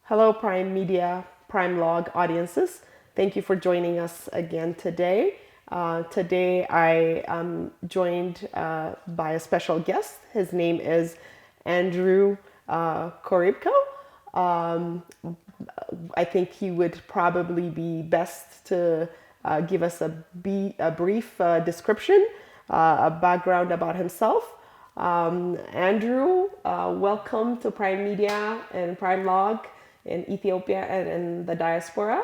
Hello, Prime Media, Prime Log audiences. Thank you for joining us again today. Today, I am joined by a special guest. His name is Andrew Korybko. Um, I think he would probably be best to give us a brief description, a background about himself. Andrew, welcome to Prime Media and Prime Log in Ethiopia and in the diaspora.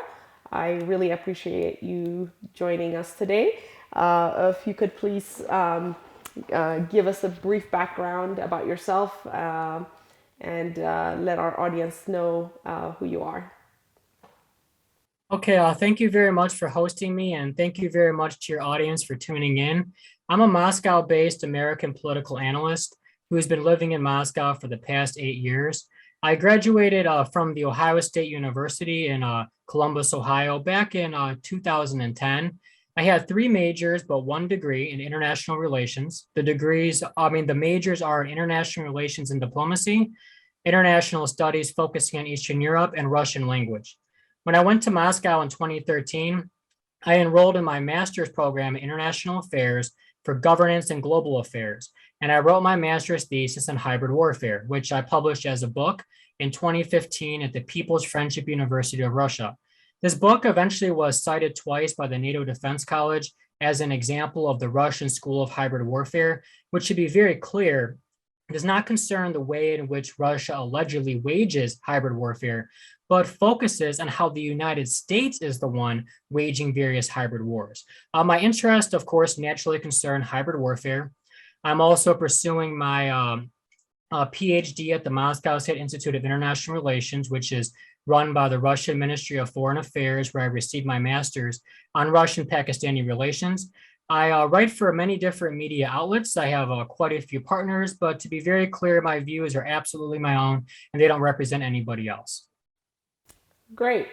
I really appreciate you joining us today. If you could please give us a brief background about yourself and let our audience know who you are. Okay, thank you very much for hosting me, and thank you very much to your audience for tuning in. I'm a Moscow-based American political analyst who's been living in Moscow for the past 8 years. I graduated from the Ohio State University in Columbus, Ohio, back in 2010. I had three majors, but one degree in international relations. The majors are in international relations and diplomacy, international studies focusing on Eastern Europe, and Russian language. When I went to Moscow in 2013, I enrolled in my master's program in international affairs for governance and global affairs. And I wrote my master's thesis on hybrid warfare, which I published as a book in 2015 at the People's Friendship University of Russia. This book eventually was cited twice by the NATO Defense College as an example of the Russian School of Hybrid Warfare, which should be very clear does not concern the way in which Russia allegedly wages hybrid warfare, but focuses on how the United States is the one waging various hybrid wars. My interests, of course, naturally concern hybrid warfare. I'm also pursuing my PhD at the Moscow State Institute of International Relations, which is run by the Russian Ministry of Foreign Affairs, where I received my master's on Russian-Pakistani relations. I write for many different media outlets. I have quite a few partners, but to be very clear, my views are absolutely my own, and they don't represent anybody else. Great.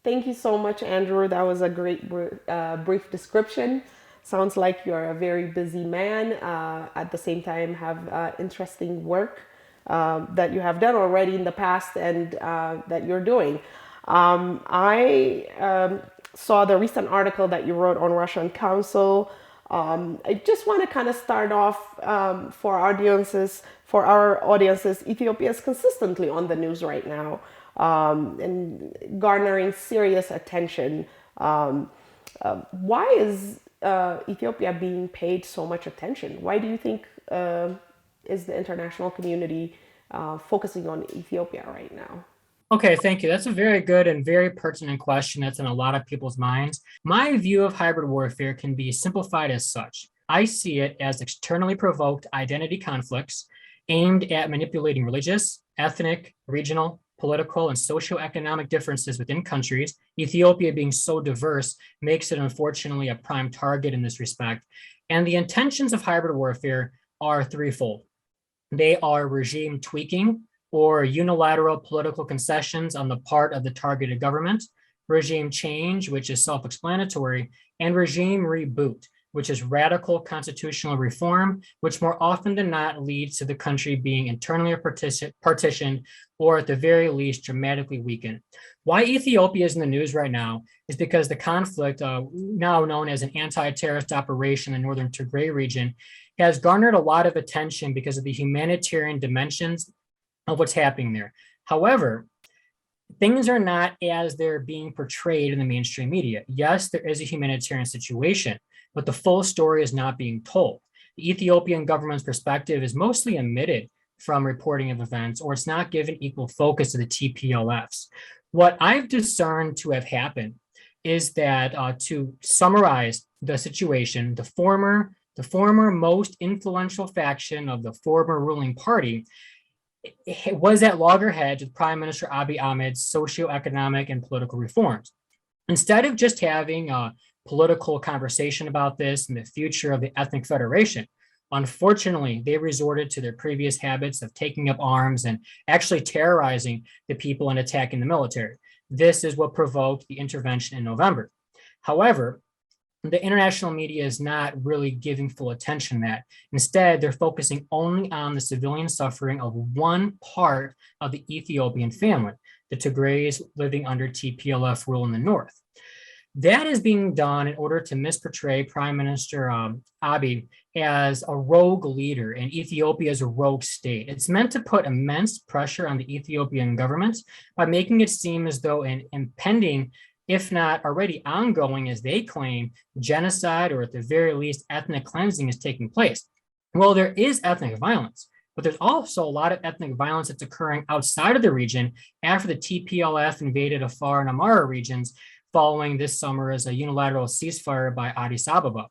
Thank you so much, Andrew. That was a great brief description. Sounds like you're a very busy man. At the same time, have interesting work that you have done already in the past and that you're doing. I saw the recent article that you wrote on Russian Council. I just want to kind of start off for our audiences. Ethiopia is consistently on the news right now and garnering serious attention. Why is Ethiopia being paid so much attention? Why do you think is the international community focusing on Ethiopia right now? Okay, thank you. That's a very good and very pertinent question that's in a lot of people's minds. My view of hybrid warfare can be simplified as such. I see it as externally provoked identity conflicts aimed at manipulating religious, ethnic, regional, political, and socioeconomic differences within countries. Ethiopia being so diverse makes it unfortunately a prime target in this respect. And the intentions of hybrid warfare are threefold. They are regime tweaking, or unilateral political concessions on the part of the targeted government, regime change, which is self-explanatory, and regime reboot, which is radical constitutional reform, which more often than not leads to the country being internally partitioned or at the very least dramatically weakened. Why Ethiopia is in the news right now is because the conflict, now known as an anti-terrorist operation in the northern Tigray region, has garnered a lot of attention because of the humanitarian dimensions of what's happening there. However, things are not as they're being portrayed in the mainstream media. Yes, there is a humanitarian situation, but the full story is not being told. The Ethiopian government's perspective is mostly omitted from reporting of events, or it's not given equal focus to the TPLFs. What I've discerned to have happened is that to summarize the situation, the former most influential faction of the former ruling party was at loggerheads with Prime Minister Abiy Ahmed's socioeconomic and political reforms. Instead of just having a political conversation about this and the future of the ethnic federation, unfortunately, they resorted to their previous habits of taking up arms and actually terrorizing the people and attacking the military. This is what provoked the intervention in November. However, the international media is not really giving full attention to that. Instead, they're focusing only on the civilian suffering of one part of the Ethiopian family, the Tigrays living under TPLF rule in the north. That is being done in order to misportray Prime Minister Abiy as a rogue leader and Ethiopia as a rogue state. It's meant to put immense pressure on the Ethiopian government by making it seem as though an impending, if not already ongoing, as they claim, genocide or at the very least ethnic cleansing is taking place. Well, there is ethnic violence, but there's also a lot of ethnic violence that's occurring outside of the region after the TPLF invaded Afar and Amara regions following this summer as a unilateral ceasefire by Addis Ababa.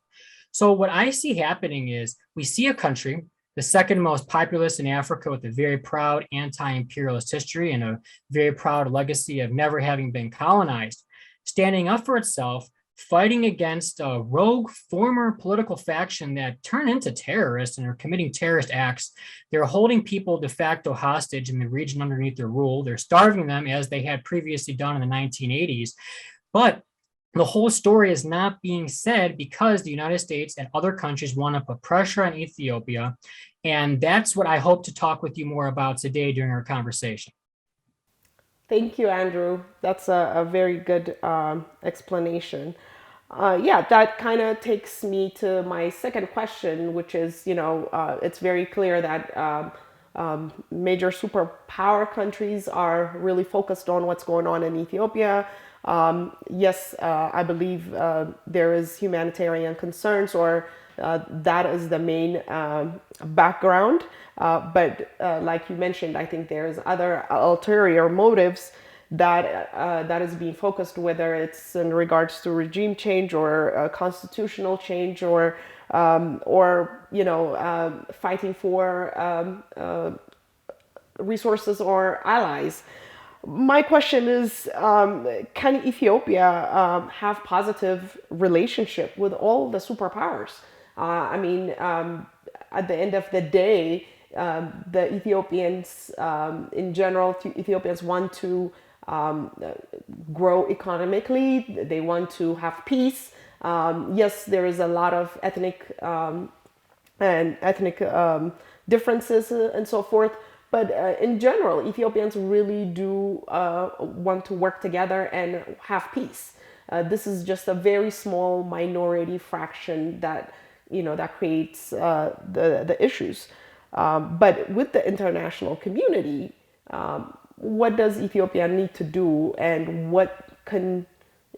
So what I see happening is we see a country, the second most populous in Africa with a very proud anti-imperialist history and a very proud legacy of never having been colonized, standing up for itself, fighting against a rogue former political faction that turned into terrorists and are committing terrorist acts. They're holding people de facto hostage in the region underneath their rule. They're starving them as they had previously done in the 1980s. But the whole story is not being said because the United States and other countries want to put pressure on Ethiopia. And that's what I hope to talk with you more about today during our conversation. Thank you, Andrew. That's a very good explanation. Yeah, that kind of takes me to my second question, which is, it's very clear that major superpower countries are really focused on what's going on in Ethiopia. Yes, I believe there is humanitarian concerns, or that is the main background. But like you mentioned, I think there's other ulterior motives that is being focused, whether it's in regards to regime change or constitutional change, or fighting for resources or allies. My question is, can Ethiopia have positive relationship with all the superpowers? At the end of the day, the Ethiopians, in general, Ethiopians want to grow economically. They want to have peace. Yes, there is a lot of ethnic differences and so forth. But in general, Ethiopians really do want to work together and have peace. This is just a very small minority fraction that creates the issues. But with the international community, what does Ethiopia need to do, and what can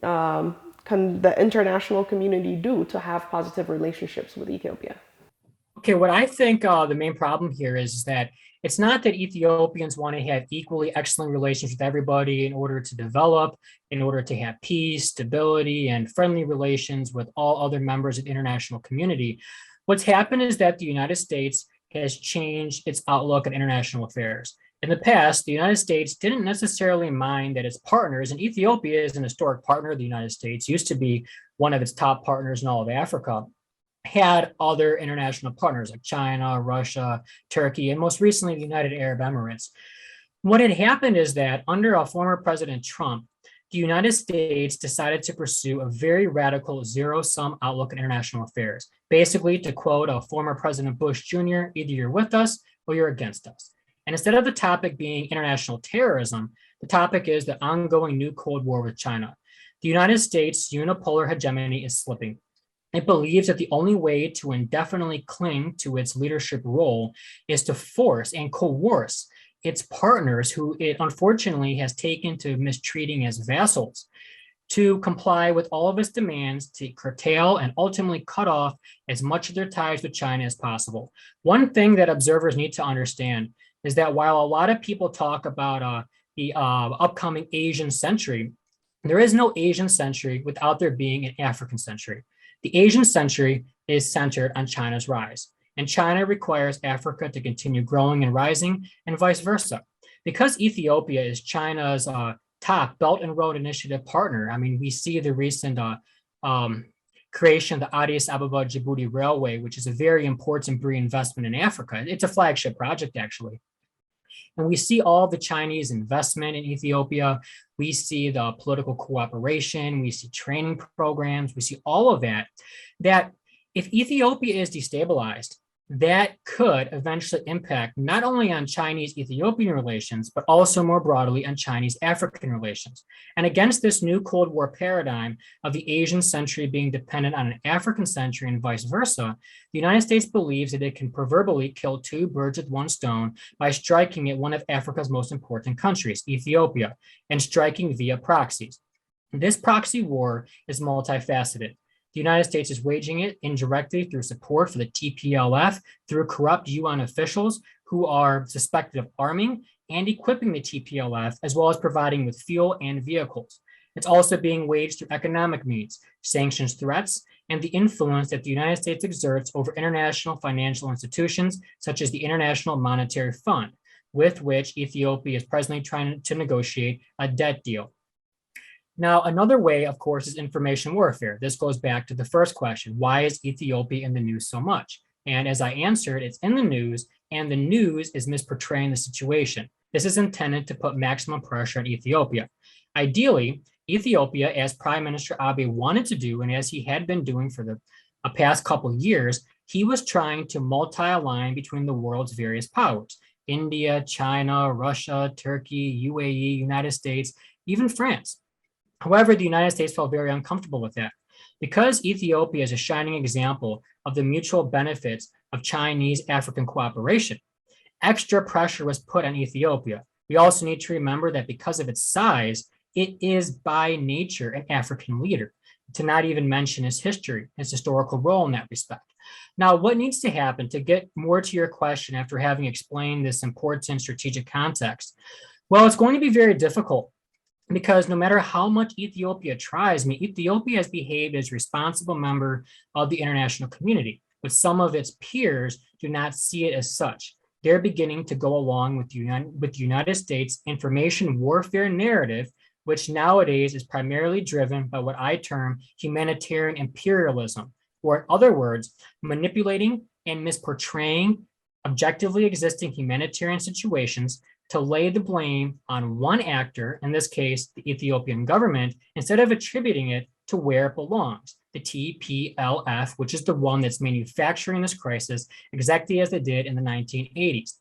the international community do to have positive relationships with Ethiopia? Okay, what I think the main problem here is that it's not that Ethiopians want to have equally excellent relations with everybody in order to develop, in order to have peace, stability, and friendly relations with all other members of the international community. What's happened is that the United States has changed its outlook on international affairs. In the past, the United States didn't necessarily mind that its partners, and Ethiopia is an historic partner of the United States, used to be one of its top partners in all of Africa, had other international partners like China, Russia, Turkey, and most recently the United Arab Emirates. What had happened is that under a former President Trump, the United States decided to pursue a very radical zero-sum outlook in international affairs. Basically, to quote a former President Bush Jr., either you're with us or you're against us. And instead of the topic being international terrorism, the topic is the ongoing new Cold War with China. The United States' unipolar hegemony is slipping. It believes that the only way to indefinitely cling to its leadership role is to force and coerce its partners, who it unfortunately has taken to mistreating as vassals, to comply with all of its demands, to curtail and ultimately cut off as much of their ties with China as possible. One thing that observers need to understand is that while a lot of people talk about the upcoming Asian century, there is no Asian century without there being an African century. The Asian century is centered on China's rise, and China requires Africa to continue growing and rising, and vice versa. Because Ethiopia is China's top Belt and Road Initiative partner, we see the recent creation of the Addis Ababa Djibouti Railway, which is a very important reinvestment in Africa. It's a flagship project, actually. And we see all the Chinese investment in Ethiopia. We see the political cooperation. We see training programs. We see all of that. That if Ethiopia is destabilized, that could eventually impact not only on Chinese Ethiopian relations, but also more broadly on Chinese African relations. And against this new Cold War paradigm of the Asian century being dependent on an African century and vice versa, the United States believes that it can proverbially kill two birds with one stone by striking at one of Africa's most important countries, Ethiopia, and striking via proxies. This proxy war is multifaceted. The United States is waging it indirectly through support for the TPLF, through corrupt UN officials who are suspected of arming and equipping the TPLF, as well as providing with fuel and vehicles. It's also being waged through economic means, sanctions threats, and the influence that the United States exerts over international financial institutions, such as the International Monetary Fund, with which Ethiopia is presently trying to negotiate a debt deal. Now, another way, of course, is information warfare. This goes back to the first question. Why is Ethiopia in the news so much? And as I answered, it's in the news, and the news is misportraying the situation. This is intended to put maximum pressure on Ethiopia. Ideally, Ethiopia, as Prime Minister Abe wanted to do, and as he had been doing for the past couple of years, he was trying to multi-align between the world's various powers. India, China, Russia, Turkey, UAE, United States, even France. However, the United States felt very uncomfortable with that. Because Ethiopia is a shining example of the mutual benefits of Chinese-African cooperation, extra pressure was put on Ethiopia. We also need to remember that because of its size, it is by nature an African leader, to not even mention its history, its historical role in that respect. Now, what needs to happen to get more to your question after having explained this important strategic context? Well, it's going to be very difficult because no matter how much Ethiopia tries, Ethiopia has behaved as a responsible member of the international community, but some of its peers do not see it as such. They're beginning to go along with the United States information warfare narrative, which nowadays is primarily driven by what I term humanitarian imperialism, or in other words, manipulating and misportraying objectively existing humanitarian situations to lay the blame on one actor, in this case, the Ethiopian government, instead of attributing it to where it belongs, the TPLF, which is the one that's manufacturing this crisis exactly as they did in the 1980s.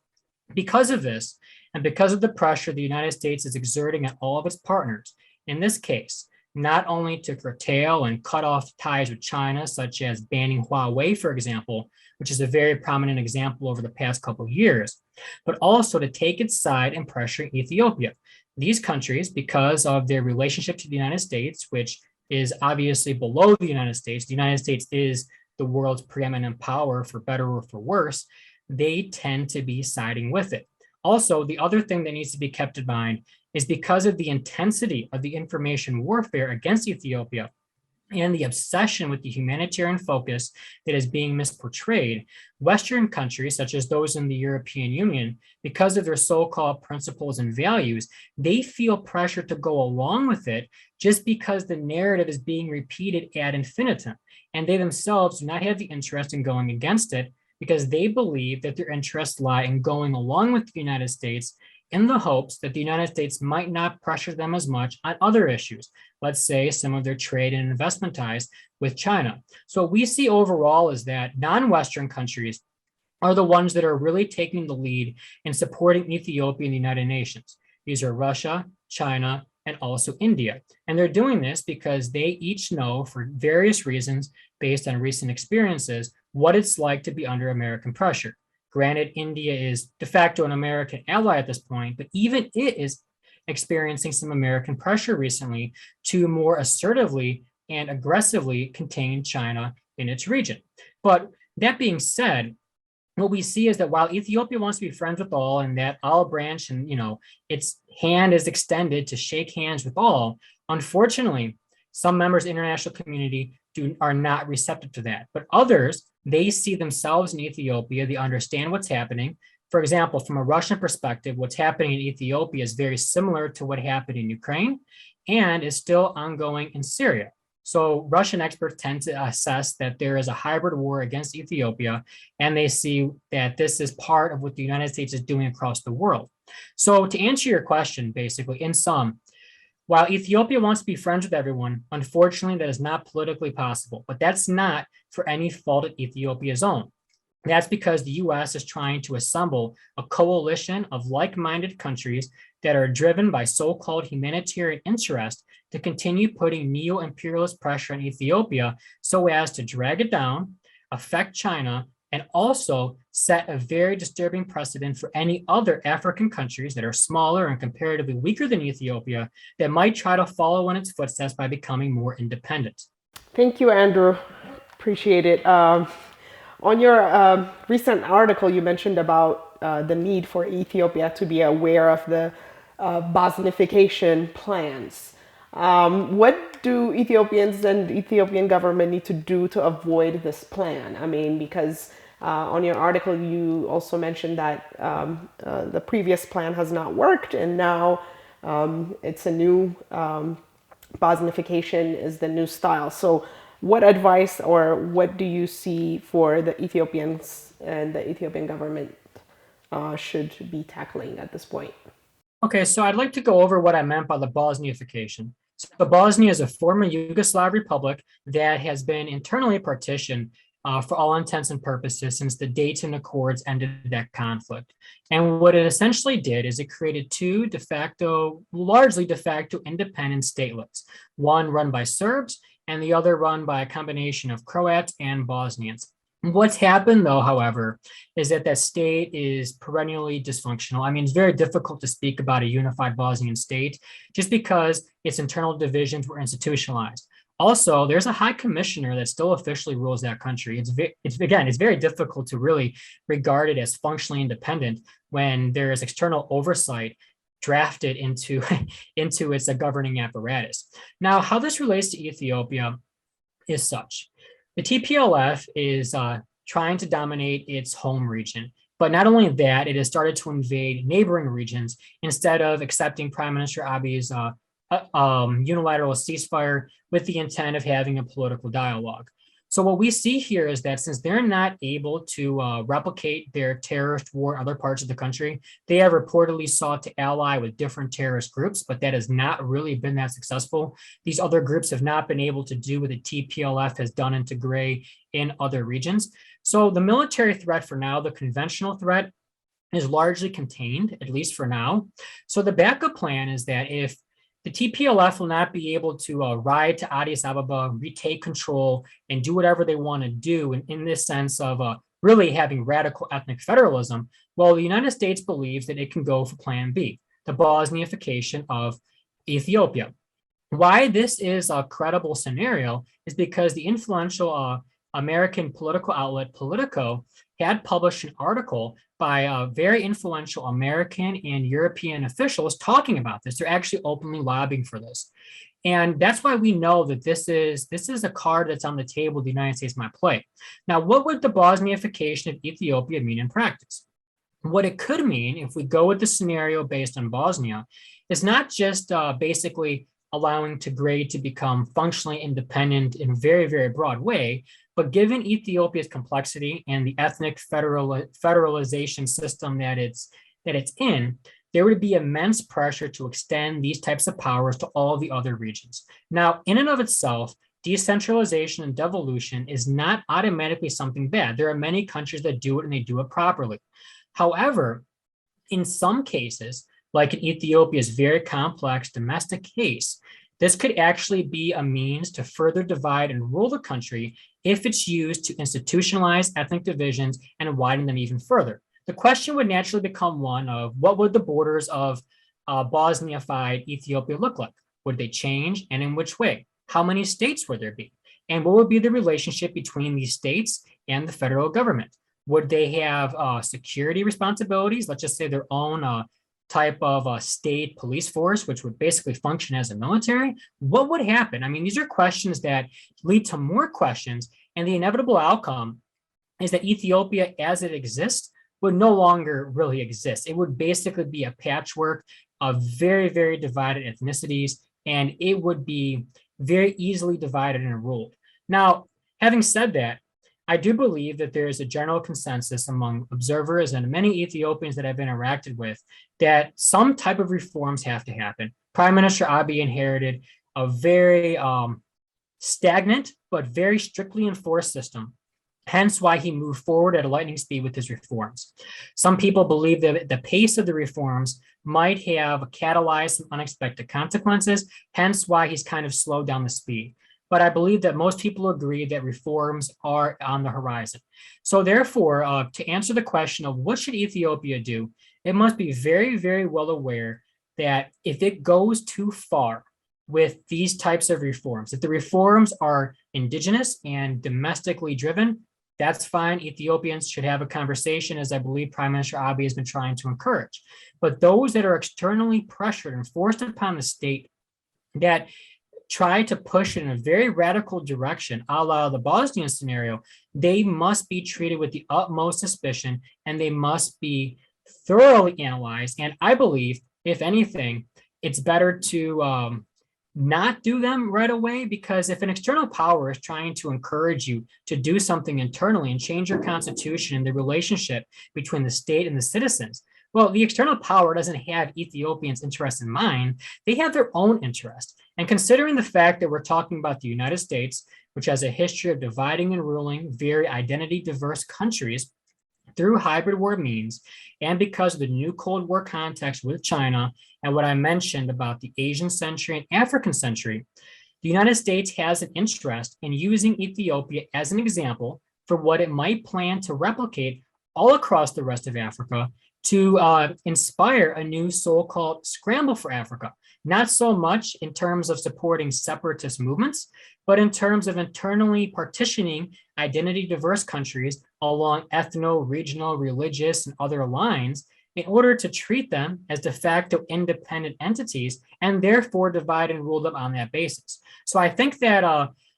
Because of this, and because of the pressure the United States is exerting on all of its partners, in this case, not only to curtail and cut off ties with China, such as banning Huawei, for example, which is a very prominent example over the past couple of years, but also to take its side and pressure Ethiopia. These countries, because of their relationship to the United States, which is obviously below the United States is the world's preeminent power, for better or for worse, they tend to be siding with it. Also, the other thing that needs to be kept in mind is because of the intensity of the information warfare against Ethiopia and the obsession with the humanitarian focus that is being misportrayed, Western countries, such as those in the European Union, because of their so-called principles and values, they feel pressure to go along with it just because the narrative is being repeated ad infinitum. And they themselves do not have the interest in going against it because they believe that their interests lie in going along with the United States in the hopes that the United States might not pressure them as much on other issues, let's say some of their trade and investment ties with China. So what we see overall is that non-Western countries are the ones that are really taking the lead in supporting Ethiopia in the United Nations. These are Russia, China, and also India. And they're doing this because they each know, for various reasons, based on recent experiences, what it's like to be under American pressure. Granted, India is de facto an American ally at this point, but even it is experiencing some American pressure recently to more assertively and aggressively contain China in its region. But that being said, what we see is that while Ethiopia wants to be friends with all and that olive branch and its hand is extended to shake hands with all, unfortunately, some members of the international community are not receptive to that. But others, they see themselves in Ethiopia, they understand what's happening. For example, from a Russian perspective, what's happening in Ethiopia is very similar to what happened in Ukraine and is still ongoing in Syria. So Russian experts tend to assess that there is a hybrid war against Ethiopia, and they see that this is part of what the United States is doing across the world. So to answer your question, basically, in sum, while Ethiopia wants to be friends with everyone, unfortunately, that is not politically possible. But that's not for any fault of Ethiopia's own. That's because the US is trying to assemble a coalition of like minded countries that are driven by so called humanitarian interest to continue putting neo imperialist pressure on Ethiopia so as to drag it down, affect China, and also set a very disturbing precedent for any other African countries that are smaller and comparatively weaker than Ethiopia that might try to follow in its footsteps by becoming more independent. Thank you, Andrew. Appreciate it. On your recent article, you mentioned about the need for Ethiopia to be aware of the Bosnification plans. What do Ethiopians and the Ethiopian government need to do to avoid this plan? I mean, because on your article, you also mentioned that the previous plan has not worked, and now it's a new Bosnification is the new style. So, what advice or what do you see for the Ethiopians and the Ethiopian government should be tackling at this point? Okay, so I'd like to go over what I meant by the Bosniafication. So Bosnia is a former Yugoslav republic that has been internally partitioned for all intents and purposes since the Dayton Accords ended that conflict. And what it essentially did is it created two largely de facto independent statelets, one run by Serbs and the other run by a combination of Croats and Bosnians. What's happened, though, however, is that state is perennially dysfunctional. I mean, it's very difficult to speak about a unified Bosnian state just because its internal divisions were institutionalized. Also, there's a high commissioner that still officially rules that country. It's very difficult to really regard it as functionally independent when there is external oversight drafted into its governing apparatus. Now, how this relates to Ethiopia is such. The TPLF is trying to dominate its home region. But not only that, it has started to invade neighboring regions instead of accepting Prime Minister Abiy's unilateral ceasefire with the intent of having a political dialogue. So what we see here is that since they're not able to replicate their terrorist war in other parts of the country, they have reportedly sought to ally with different terrorist groups, but that has not really been that successful. These other groups have not been able to do what the TPLF has done in Tigray in other regions. So the military threat for now, the conventional threat, is largely contained, at least for now. So the backup plan is that if the TPLF will not be able to ride to Addis Ababa, retake control, and do whatever they want to do in this sense of really having radical ethnic federalism. Well, the United States believes that it can go for Plan B, the Bosniafication of Ethiopia. Why this is a credible scenario is because the influential American political outlet Politico had published an article by very influential American and European officials talking about this. They're actually openly lobbying for this. And that's why we know that this is a card that's on the table the United States might play. Now, what would the Bosniafication of Ethiopia mean in practice? What it could mean, if we go with the scenario based on Bosnia, is not just basically allowing Tigray to become functionally independent in a very, very broad way, but given Ethiopia's complexity and the ethnic federalization system that it's in, there would be immense pressure to extend these types of powers to all the other regions. Now, in and of itself, decentralization and devolution is not automatically something bad. There are many countries that do it and they do it properly. However, in some cases, like in Ethiopia's very complex domestic case, this could actually be a means to further divide and rule the country if it's used to institutionalize ethnic divisions and widen them even further. The question would naturally become one of what would the borders of Bosniafied Ethiopia look like? Would they change, and in which way? How many states would there be? And what would be the relationship between these states and the federal government? Would they have security responsibilities, let's just say their own type of state police force, which would basically function as a military? What would happen? I mean, these are questions that lead to more questions, and the inevitable outcome is that Ethiopia as it exists would no longer really exist. It would basically be a patchwork of very, very divided ethnicities, and it would be very easily divided and ruled. Now, having said that, I do believe that there is a general consensus among observers and many Ethiopians that I've interacted with that some type of reforms have to happen. Prime Minister Abiy inherited a very stagnant but very strictly enforced system. Hence why he moved forward at a lightning speed with his reforms. Some people believe that the pace of the reforms might have catalyzed some unexpected consequences, hence why he's kind of slowed down the speed. But I believe that most people agree that reforms are on the horizon. So therefore, to answer the question of what should Ethiopia do, it must be very, very well aware that if it goes too far with these types of reforms, if the reforms are indigenous and domestically driven, that's fine. Ethiopians should have a conversation, as I believe Prime Minister Abiy has been trying to encourage. But those that are externally pressured and forced upon the state that try to push it in a very radical direction, a la the Bosnian scenario, they must be treated with the utmost suspicion and they must be thoroughly analyzed. And I believe, if anything, it's better to not do them right away, because if an external power is trying to encourage you to do something internally and change your constitution and the relationship between the state and the citizens, well, the external power doesn't have Ethiopians' interest in mind. They have their own interest. And considering the fact that we're talking about the United States, which has a history of dividing and ruling very identity diverse countries through hybrid war means, and because of the new Cold War context with China and what I mentioned about the Asian century and African century, the United States has an interest in using Ethiopia as an example for what it might plan to replicate all across the rest of Africa to inspire a new so-called scramble for Africa. Not so much in terms of supporting separatist movements, but in terms of internally partitioning identity diverse countries along ethno, regional, religious, and other lines in order to treat them as de facto independent entities and therefore divide and rule them on that basis. So I think that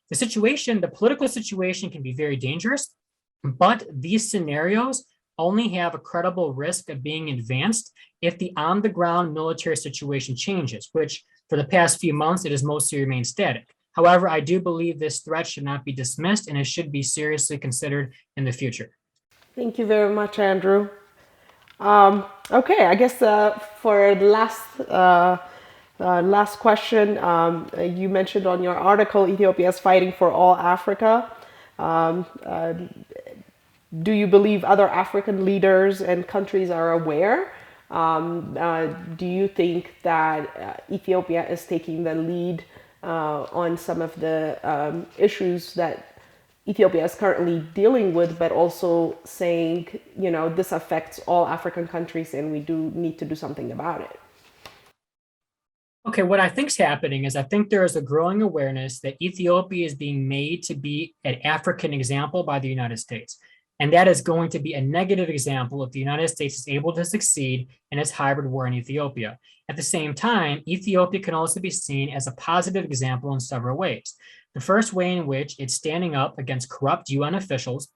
the political situation can be very dangerous, but these scenarios only have a credible risk of being advanced if the on-the-ground military situation changes, which for the past few months, it has mostly remained static. However, I do believe this threat should not be dismissed and it should be seriously considered in the future. Thank you very much, Andrew. Okay, I guess for the last question, you mentioned on your article, Ethiopia is fighting for all Africa. Um, uh, do you believe other African leaders and countries are aware? Do you think that Ethiopia is taking the lead on some of the issues that Ethiopia is currently dealing with, but also saying, this affects all African countries and we do need to do something about it? Okay, what I think is happening is I think there is a growing awareness that Ethiopia is being made to be an African example by the United States. And that is going to be a negative example if the United States is able to succeed in its hybrid war in Ethiopia. At the same time, Ethiopia can also be seen as a positive example in several ways. The first way in which it's standing up against corrupt UN officials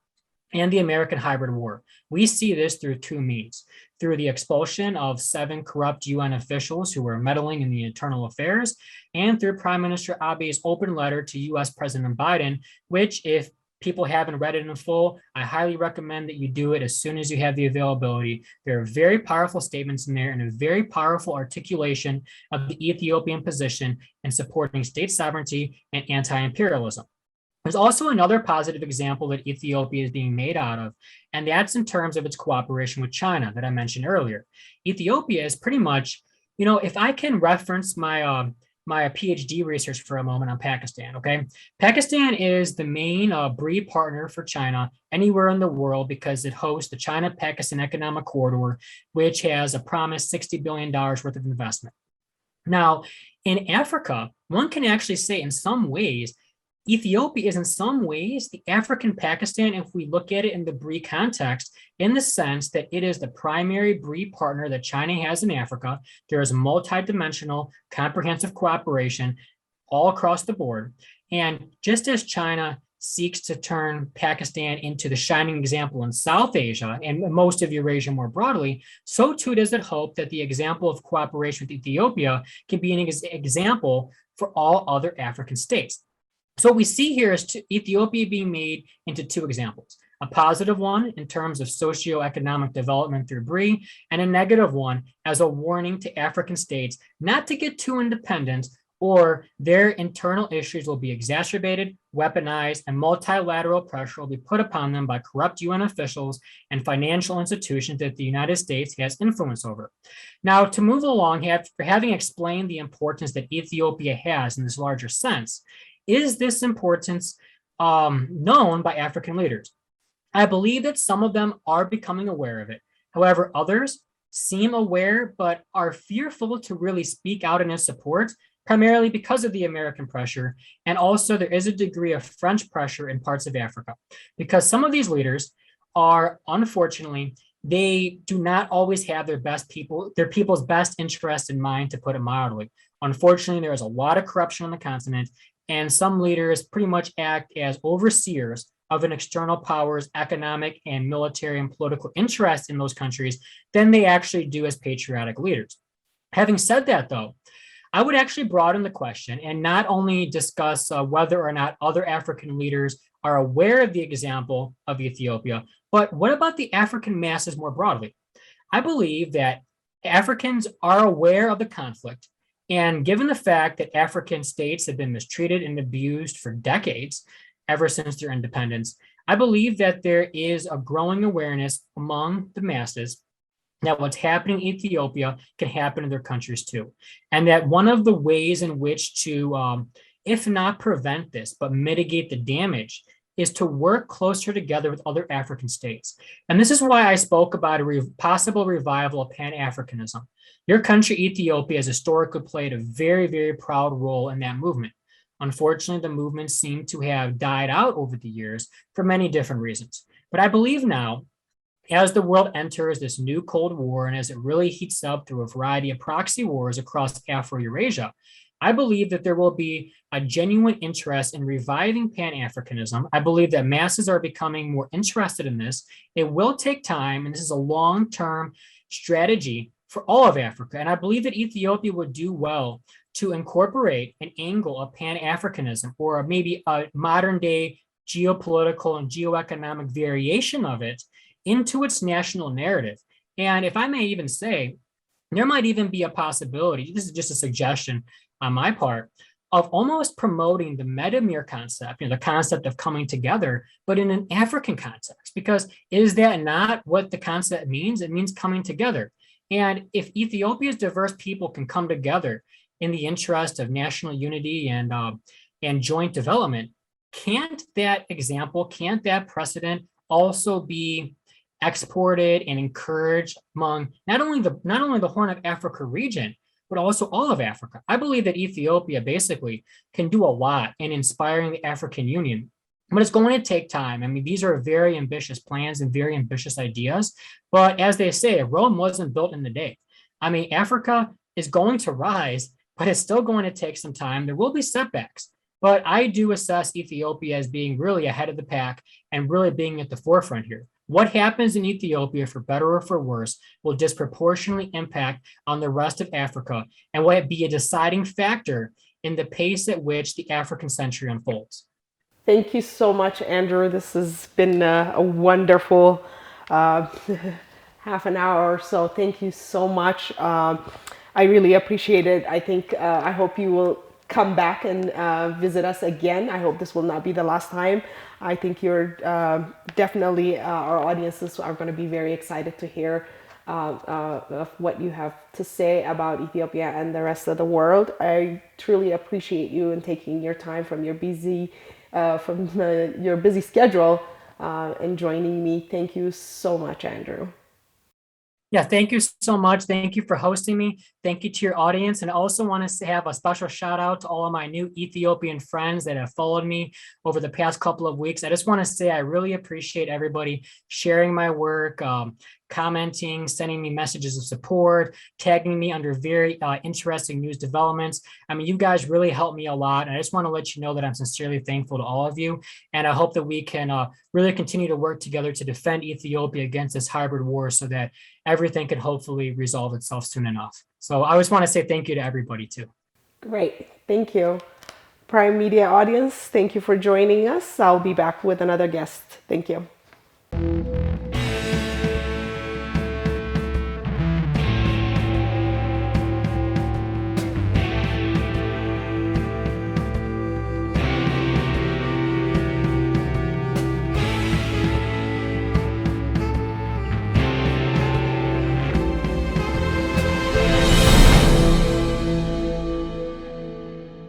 and the American hybrid war. We see this through two means: through the expulsion of 7 corrupt UN officials who were meddling in the internal affairs, and through Prime Minister Abiy's open letter to US President Biden, which, if people haven't read it in full, I highly recommend that you do it as soon as you have the availability. There are very powerful statements in there and a very powerful articulation of the Ethiopian position in supporting state sovereignty and anti-imperialism. There's also another positive example that Ethiopia is being made out of, and that's in terms of its cooperation with China that I mentioned earlier. Ethiopia is pretty much, if I can reference my PhD research for a moment on Pakistan, okay? Pakistan is the main BRI partner for China anywhere in the world because it hosts the China-Pakistan Economic Corridor, which has a promised $60 billion worth of investment. Now, in Africa, one can actually say in some ways, Ethiopia is in some ways the African Pakistan, if we look at it in the BRI context, in the sense that it is the primary BRI partner that China has in Africa. There is multidimensional, comprehensive cooperation all across the board. And just as China seeks to turn Pakistan into the shining example in South Asia and most of Eurasia more broadly, so too does it hope that the example of cooperation with Ethiopia can be an example for all other African states. So what we see here is Ethiopia being made into two examples: a positive one in terms of socioeconomic development through BRI, and a negative one as a warning to African states not to get too independent, or their internal issues will be exacerbated, weaponized, and multilateral pressure will be put upon them by corrupt UN officials and financial institutions that the United States has influence over. Now, to move along, having explained the importance that Ethiopia has in this larger sense, is this importance known by African leaders? I believe that some of them are becoming aware of it. However, others seem aware but are fearful to really speak out in its support, primarily because of the American pressure. And also, there is a degree of French pressure in parts of Africa, because some of these leaders are, unfortunately, they do not always have their people's best interest in mind, to put it mildly. Unfortunately, there is a lot of corruption on the continent, and some leaders pretty much act as overseers of an external power's economic and military and political interest in those countries than they actually do as patriotic leaders. Having said that, though, I would actually broaden the question and not only discuss whether or not other African leaders are aware of the example of Ethiopia, but what about the African masses more broadly? I believe that Africans are aware of the conflict. And given the fact that African states have been mistreated and abused for decades, ever since their independence, I believe that there is a growing awareness among the masses that what's happening in Ethiopia can happen in their countries too. And that one of the ways in which to, if not prevent this, but mitigate the damage, is to work closer together with other African states. And this is why I spoke about a possible revival of Pan-Africanism. Your country, Ethiopia, has historically played a very, very proud role in that movement. Unfortunately, the movement seemed to have died out over the years for many different reasons. But I believe now, as the world enters this new Cold War and as it really heats up through a variety of proxy wars across Afro-Eurasia, I believe that there will be a genuine interest in reviving Pan-Africanism. I believe that masses are becoming more interested in this. It will take time, and this is a long-term strategy for all of Africa. And I believe that Ethiopia would do well to incorporate an angle of Pan-Africanism, or maybe a modern-day geopolitical and geoeconomic variation of it, into its national narrative. And if I may even say, there might even be a possibility, this is just a suggestion on my part, of almost promoting the Metamir concept, the concept of coming together, but in an African context. Because is that not what the concept means? It means coming together. And if Ethiopia's diverse people can come together in the interest of national unity and joint development, can't that example, can't that precedent also be exported and encouraged among not only the Horn of Africa region, but also all of Africa? I believe that Ethiopia basically can do a lot in inspiring the African Union, but it's going to take time. I mean, these are very ambitious plans and very ambitious ideas. But as they say, Rome wasn't built in a day. I mean, Africa is going to rise, but it's still going to take some time. There will be setbacks. But I do assess Ethiopia as being really ahead of the pack and really being at the forefront here. What happens in Ethiopia, for better or for worse, will disproportionately impact on the rest of Africa and will be a deciding factor in the pace at which the African century unfolds. Thank you so much, Andrew. This has been a wonderful uh, half an hour or so. Thank you so much. I really appreciate it. I hope you will come back and visit us again. I hope this will not be the last time. I think you're definitely, our audiences are going to be very excited to hear of what you have to say about Ethiopia and the rest of the world. I truly appreciate you and taking your time from your busy schedule and joining me. Thank you so much, Andrew. Yeah, thank you so much. Thank you for hosting me. Thank you to your audience. And I also want to have a special shout out to all of my new Ethiopian friends that have followed me over the past couple of weeks. I just want to say I really appreciate everybody sharing my work, commenting, sending me messages of support, tagging me under very interesting news developments. I mean, you guys really helped me a lot. And I just want to let you know that I'm sincerely thankful to all of you. And I hope that we can really continue to work together to defend Ethiopia against this hybrid war so that everything can hopefully resolve itself soon enough. So I just want to say thank you to everybody too. Great. Thank you. Prime Media audience, thank you for joining us. I'll be back with another guest. Thank you.